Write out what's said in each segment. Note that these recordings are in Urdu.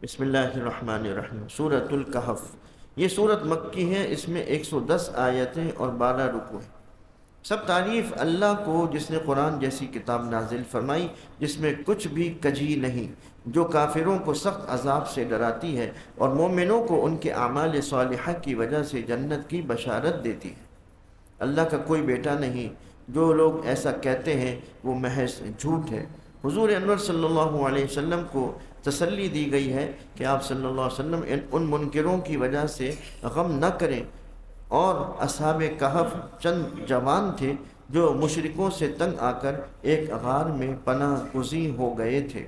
بسم اللہ الرحمن الرحیم۔ سورۃ الکہف، یہ سورت مکی ہے، اس میں 110 آیتیں اور 12 رکوع ہیں۔ سب تعریف اللہ کو جس نے قرآن جیسی کتاب نازل فرمائی جس میں کچھ بھی کجی نہیں، جو کافروں کو سخت عذاب سے ڈراتی ہے اور مومنوں کو ان کے اعمال صالحہ کی وجہ سے جنت کی بشارت دیتی ہے۔ اللہ کا کوئی بیٹا نہیں، جو لوگ ایسا کہتے ہیں وہ محض جھوٹ ہے۔ حضور انور صلی اللہ علیہ وسلم کو تسلی دی گئی ہے کہ آپ صلی اللہ علیہ وسلم ان منکروں کی وجہ سے غم نہ کریں، اور اصحاب کہف چند جوان تھے جو مشرکوں سے تنگ آ کر ایک غار میں پناہ گزین ہو گئے تھے۔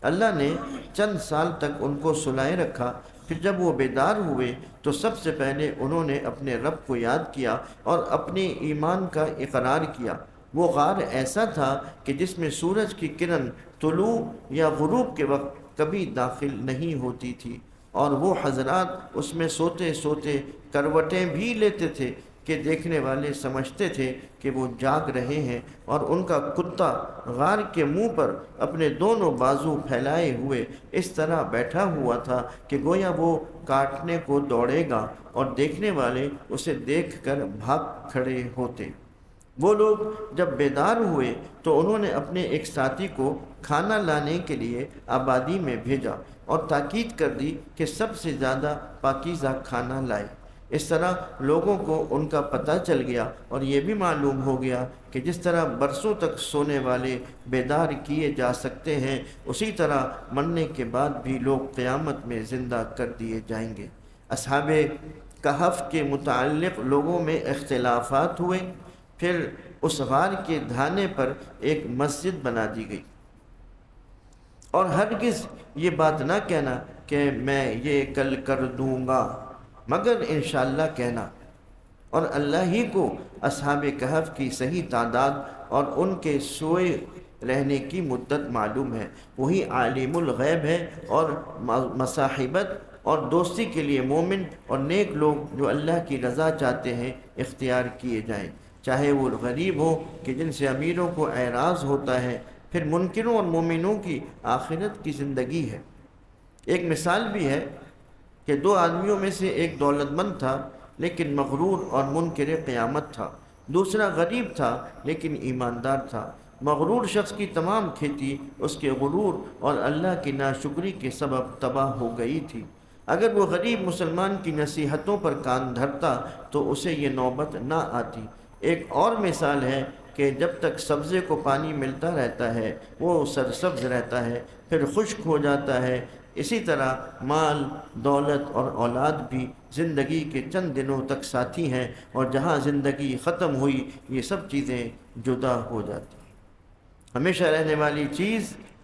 اللہ نے چند سال تک ان کو سلائے رکھا، پھر جب وہ بیدار ہوئے تو سب سے پہلے انہوں نے اپنے رب کو یاد کیا اور اپنے ایمان کا اقرار کیا۔ وہ غار ایسا تھا کہ جس میں سورج کی کرن طلوع یا غروب کے وقت کبھی داخل نہیں ہوتی تھی، اور وہ حضرات اس میں سوتے سوتے کروٹیں بھی لیتے تھے کہ دیکھنے والے سمجھتے تھے کہ وہ جاگ رہے ہیں، اور ان کا کتا غار کے منہ پر اپنے دونوں بازو پھیلائے ہوئے اس طرح بیٹھا ہوا تھا کہ گویا وہ کاٹنے کو دوڑے گا، اور دیکھنے والے اسے دیکھ کر بھاگ کھڑے ہوتے۔ وہ لوگ جب بیدار ہوئے تو انہوں نے اپنے ایک ساتھی کو کھانا لانے کے لیے آبادی میں بھیجا اور تاکید کر دی کہ سب سے زیادہ پاکیزہ کھانا لائے۔ اس طرح لوگوں کو ان کا پتہ چل گیا، اور یہ بھی معلوم ہو گیا کہ جس طرح برسوں تک سونے والے بیدار کیے جا سکتے ہیں، اسی طرح مرنے کے بعد بھی لوگ قیامت میں زندہ کر دیے جائیں گے۔ اصحاب کہف کے متعلق لوگوں میں اختلافات ہوئے، پھر اس غار کے دھانے پر ایک مسجد بنا دی گئی، اور ہرگز یہ بات نہ کہنا کہ میں یہ کل کر دوں گا، مگر انشاءاللہ کہنا۔ اور اللہ ہی کو اصحاب کہف کی صحیح تعداد اور ان کے سوئے رہنے کی مدت معلوم ہے۔ وہی عالم الغیب ہے، اور مصاحبت اور دوستی کے لیے مومن اور نیک لوگ جو اللہ کی رضا چاہتے ہیں اختیار کیے جائیں، چاہے وہ غریب ہو کہ جن سے امیروں کو اعراض ہوتا ہے۔ پھر منکروں اور مومنوں کی آخرت کی زندگی ہے۔ ایک مثال بھی ہے کہ دو آدمیوں میں سے ایک دولت مند تھا لیکن مغرور اور منکر قیامت تھا، دوسرا غریب تھا لیکن ایماندار تھا۔ مغرور شخص کی تمام کھیتی اس کے غرور اور اللہ کی ناشکری کے سبب تباہ ہو گئی تھی۔ اگر وہ غریب مسلمان کی نصیحتوں پر کان دھرتا تو اسے یہ نوبت نہ آتی۔ ایک اور مثال ہے کہ جب تک سبزے کو پانی ملتا رہتا ہے وہ سرسبز رہتا ہے، پھر خشک ہو جاتا ہے۔ اسی طرح مال، دولت اور اولاد بھی زندگی کے چند دنوں تک ساتھی ہیں، اور جہاں زندگی ختم ہوئی یہ سب چیزیں جدا ہو جاتی ہیں۔ ہمیشہ رہنے والی چیز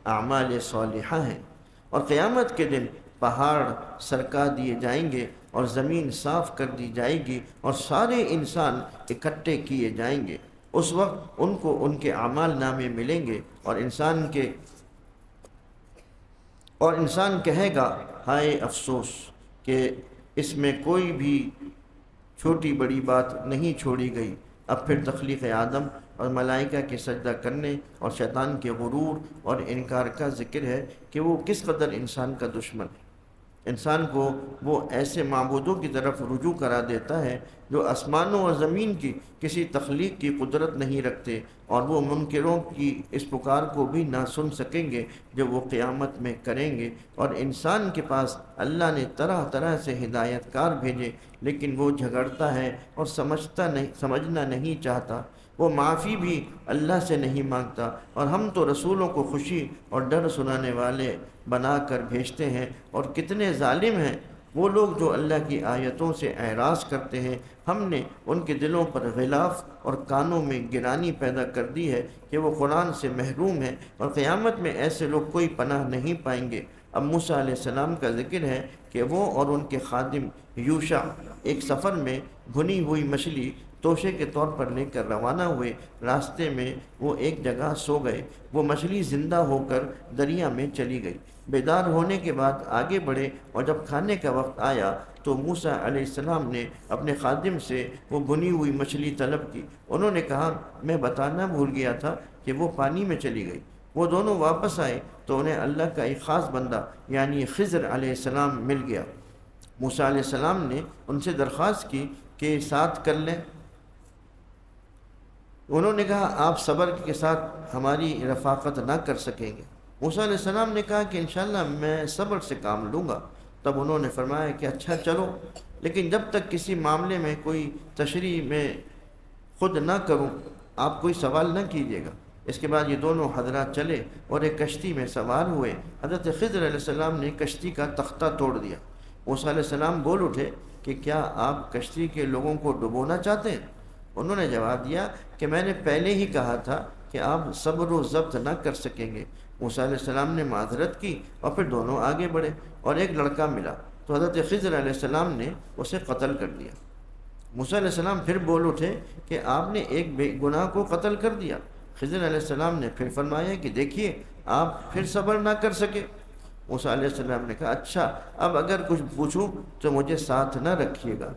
اعمال صالحہ ہیں، اور قیامت کے دن پہاڑ سرکا دیے جائیں گے اور زمین صاف کر دی جائے گی، اور سارے انسان اکٹھے کیے جائیں گے۔ اس وقت ان کو ان کے اعمال نامے ملیں گے، اور انسان کہے گا ہائے افسوس کہ اس میں کوئی بھی چھوٹی بڑی بات نہیں چھوڑی گئی۔ اب پھر تخلیق آدم اور ملائکہ کے سجدہ کرنے اور شیطان کے غرور اور انکار کا ذکر ہے کہ وہ کس قدر انسان کا دشمن ہے۔ انسان کو وہ ایسے معبودوں کی طرف رجوع کرا دیتا ہے جو آسمانوں اور زمین کی کسی تخلیق کی قدرت نہیں رکھتے، اور وہ منکروں کی اس پکار کو بھی نہ سن سکیں گے جو وہ قیامت میں کریں گے۔ اور انسان کے پاس اللہ نے طرح طرح سے ہدایت کار بھیجے، لیکن وہ جھگڑتا ہے اور سمجھنا نہیں چاہتا۔ وہ معافی بھی اللہ سے نہیں مانگتا، اور ہم تو رسولوں کو خوشی اور ڈر سنانے والے بنا کر بھیجتے ہیں۔ اور کتنے ظالم ہیں وہ لوگ جو اللہ کی آیتوں سے اعراض کرتے ہیں۔ ہم نے ان کے دلوں پر غلاف اور کانوں میں گرانی پیدا کر دی ہے کہ وہ قرآن سے محروم ہیں، اور قیامت میں ایسے لوگ کوئی پناہ نہیں پائیں گے۔ اب موسیٰ علیہ السلام کا ذکر ہے کہ وہ اور ان کے خادم یوشع ایک سفر میں بھنی ہوئی مچھلی توشے کے طور پر لے کر روانہ ہوئے۔ راستے میں وہ ایک جگہ سو گئے، وہ مچھلی زندہ ہو کر دریا میں چلی گئی۔ بیدار ہونے کے بعد آگے بڑھے، اور جب کھانے کا وقت آیا تو موسیٰ علیہ السلام نے اپنے خادم سے وہ بھنی ہوئی مچھلی طلب کی۔ انہوں نے کہا میں بتانا بھول گیا تھا کہ وہ پانی میں چلی گئی۔ وہ دونوں واپس آئے تو انہیں اللہ کا ایک خاص بندہ یعنی خضر علیہ السلام مل گیا۔ موسیٰ علیہ السلام نے ان سے درخواست کی کہ ساتھ کر لیں۔ انہوں نے کہا آپ صبر کے ساتھ ہماری رفاقت نہ کر سکیں گے۔ موسیٰ علیہ السلام نے کہا کہ انشاءاللہ میں صبر سے کام لوں گا۔ تب انہوں نے فرمایا کہ اچھا چلو، لیکن جب تک کسی معاملے میں کوئی تشریح میں خود نہ کروں آپ کوئی سوال نہ کیجیے گا۔ اس کے بعد یہ دونوں حضرات چلے اور ایک کشتی میں سوار ہوئے۔ حضرت خضر علیہ السلام نے کشتی کا تختہ توڑ دیا۔ موسیٰ علیہ السلام بول اٹھے کہ کیا آپ کشتی کے لوگوں کو ڈبونا چاہتے ہیں؟ انہوں نے جواب دیا کہ میں نے پہلے ہی کہا تھا کہ آپ صبر و ضبط نہ کر سکیں گے۔ موسیٰ علیہ السلام نے معذرت کی اور پھر دونوں آگے بڑھے اور ایک لڑکا ملا تو حضرت خضر علیہ السلام نے اسے قتل کر دیا۔ موسیٰ علیہ السلام پھر بول اٹھے کہ آپ نے ایک بے گناہ کو قتل کر دیا۔ خضر علیہ السلام نے پھر فرمایا کہ دیکھیے آپ پھر صبر نہ کر سکے۔ موسیٰ علیہ السلام نے کہا اچھا اب اگر کچھ پوچھوں تو مجھے ساتھ نہ رکھیے گا۔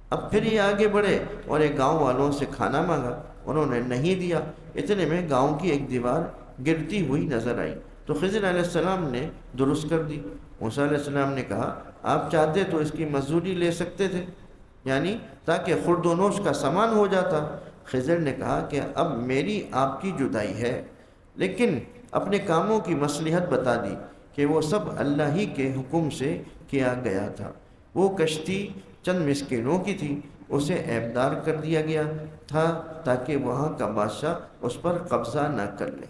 اب پھر یہ آگے بڑھے اور ایک گاؤں والوں سے کھانا مانگا، انہوں نے نہیں دیا۔ اتنے میں گاؤں کی ایک دیوار گرتی ہوئی نظر آئی تو خضر علیہ السلام نے درست کر دی۔ موسیٰ علیہ السلام نے کہا آپ چاہتے تو اس کی مزدوری لے سکتے تھے، یعنی تاکہ خورد و نوش کا سامان ہو جاتا۔ خضر نے کہا کہ اب میری آپ کی جدائی ہے، لیکن اپنے کاموں کی مصلحت بتا دی کہ وہ سب اللہ ہی کے حکم سے کیا گیا تھا۔ وہ کشتی چند مسکینوں کی تھی، اسے عیبدار کر دیا گیا تھا تاکہ وہاں کا بادشاہ اس پر قبضہ نہ کر لے۔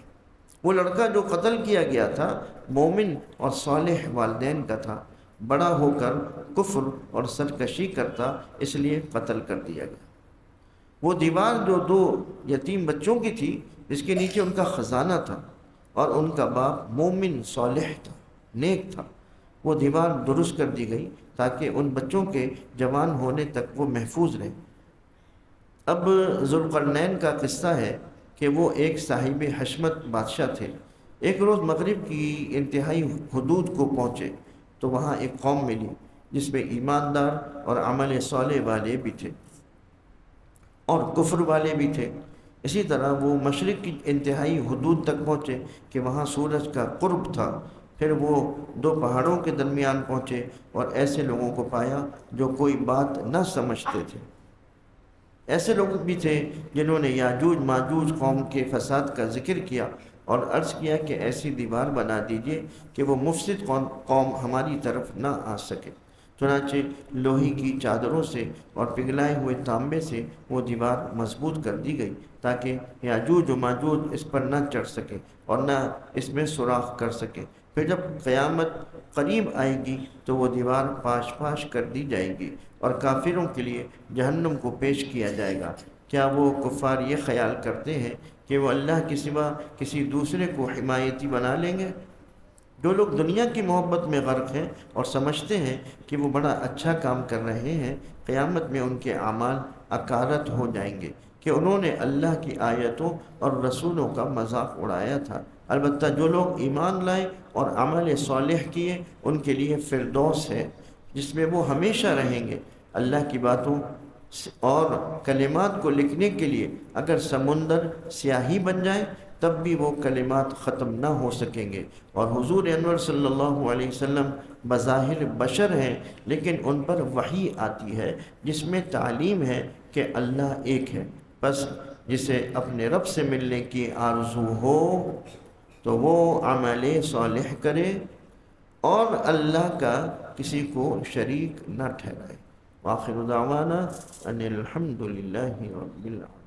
وہ لڑکا جو قتل کیا گیا تھا مومن اور صالح والدین کا تھا، بڑا ہو کر کفر اور سرکشی کرتا اس لیے قتل کر دیا گیا۔ وہ دیوار جو دو یتیم بچوں کی تھی جس کے نیچے ان کا خزانہ تھا اور ان کا باپ مومن صالح تھا، نیک تھا، وہ دیوار درست کر دی گئی تاکہ ان بچوں کے جوان ہونے تک وہ محفوظ رہے۔ اب ذوالقرنین کا قصہ ہے کہ وہ ایک صاحب حشمت بادشاہ تھے۔ ایک روز مغرب کی انتہائی حدود کو پہنچے تو وہاں ایک قوم ملی جس میں ایماندار اور عمل صالح والے بھی تھے اور کفر والے بھی تھے۔ اسی طرح وہ مشرق کی انتہائی حدود تک پہنچے کہ وہاں سورج کا قرب تھا۔ پھر وہ دو پہاڑوں کے درمیان پہنچے اور ایسے لوگوں کو پایا جو کوئی بات نہ سمجھتے تھے۔ ایسے لوگ بھی تھے جنہوں نے یاجوج ماجوج قوم کے فساد کا ذکر کیا اور عرض کیا کہ ایسی دیوار بنا دیجئے کہ وہ مفسد قوم ہماری طرف نہ آ سکے۔ چنانچہ لوہی کی چادروں سے اور پگھلائے ہوئے تانبے سے وہ دیوار مضبوط کر دی گئی تاکہ یاجوج و ماجوج اس پر نہ چڑھ سکے اور نہ اس میں سوراخ کر سکے۔ پھر جب قیامت قریب آئے گی تو وہ دیوار پاش پاش کر دی جائے گی اور کافروں کے لیے جہنم کو پیش کیا جائے گا۔ کیا وہ کفار یہ خیال کرتے ہیں کہ وہ اللہ کے سوا کسی دوسرے کو حمایتی بنا لیں گے؟ جو لوگ دنیا کی محبت میں غرق ہیں اور سمجھتے ہیں کہ وہ بڑا اچھا کام کر رہے ہیں، قیامت میں ان کے اعمال اکارت ہو جائیں گے کہ انہوں نے اللہ کی آیتوں اور رسولوں کا مذاق اڑایا تھا۔ البتہ جو لوگ ایمان لائے اور عمل صالح کیے ان کے لیے فردوس ہے جس میں وہ ہمیشہ رہیں گے۔ اللہ کی باتوں اور کلمات کو لکھنے کے لیے اگر سمندر سیاہی بن جائے تب بھی وہ کلمات ختم نہ ہو سکیں گے، اور حضور انور صلی اللہ علیہ وسلم بظاہر بشر ہیں لیکن ان پر وحی آتی ہے جس میں تعلیم ہے کہ اللہ ایک ہے۔ بس جسے اپنے رب سے ملنے کی آرزو ہو تو وہ عمل صالح کرے اور اللہ کا کسی کو شریک نہ ٹھہرائے۔ وآخر دعوانا ان الحمد للہ رب العالمین۔